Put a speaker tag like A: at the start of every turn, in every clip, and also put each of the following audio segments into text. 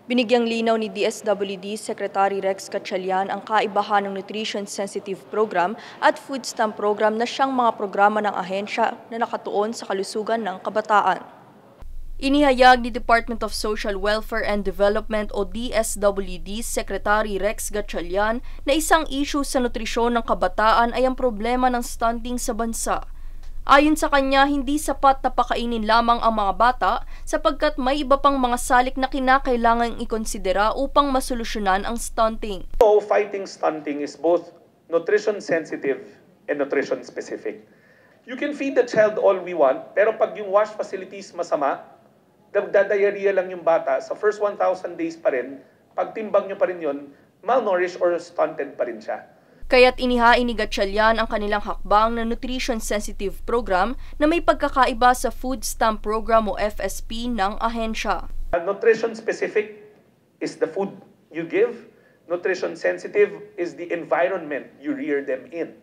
A: Binigyang linaw ni DSWD Secretary Rex Gatchalian ang kaibahan ng Nutrition Sensitive Program at Food Stamp Program na siyang mga programa ng ahensya na nakatuon sa kalusugan ng kabataan. Inihayag ni Department of Social Welfare and Development o DSWD Secretary Rex Gatchalian na isang issue sa nutrisyon ng kabataan ay ang problema ng stunting sa bansa. Ayon sa kanya, hindi sapat na pakainin lamang ang mga bata sapagkat may iba pang mga salik na kinakailangang ikonsidera upang masolusyonan ang stunting.
B: So, fighting stunting is both nutrition sensitive and nutrition specific. You can feed the child all we want, pero pag yung wash facilities masama, nagdadiarrhea lang yung bata, sa first 1,000 days pa rin, pag timbang nyo pa rin yun, malnourished or stunted pa rin siya.
A: Kaya't inihain ni Gatchalian ang kanilang hakbang na Nutrition Sensitive Program na may pagkakaiba sa Food Stamp Program o FSP ng ahensya.
B: Nutrition specific is the food you give. Nutrition sensitive is the environment you rear them in.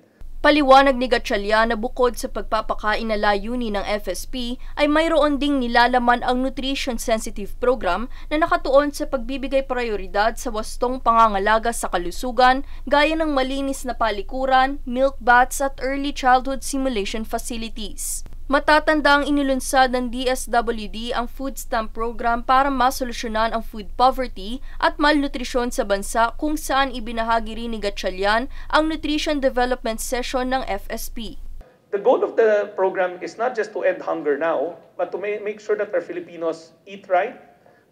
A: Paliwanag ni Gatchalian na bukod sa pagpapakain na layunin ng FSP ay mayroon ding nilalaman ang Nutrition Sensitive Program na nakatuon sa pagbibigay prioridad sa wastong pangangalaga sa kalusugan gaya ng malinis na palikuran, milk baths at early childhood simulation facilities. Matatanda ang inilunsad ng DSWD ang Food Stamp Program para masolusyonan ang food poverty at malnutrisyon sa bansa kung saan ibinahagi rin ni Gatchalian ang Nutrition Development Session ng FSP.
B: The goal of the program is not just to end hunger now, but to make sure that our Filipinos eat right,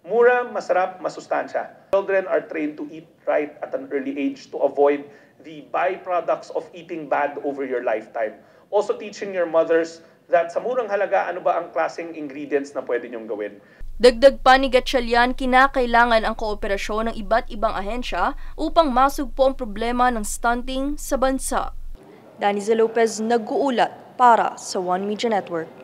B: mura, masarap, masustansya. Children are trained to eat right at an early age to avoid the byproducts of eating bad over your lifetime. Also teaching your mothers that sa murang halaga, ano ba ang klaseng ingredients na pwede niyong gawin.
A: Dagdag pa ni Gatchalian, kinakailangan ang kooperasyon ng iba't ibang ahensya upang masugpo ang problema ng stunting sa bansa. Daniza Lopez, nag-uulat para sa One Media Network.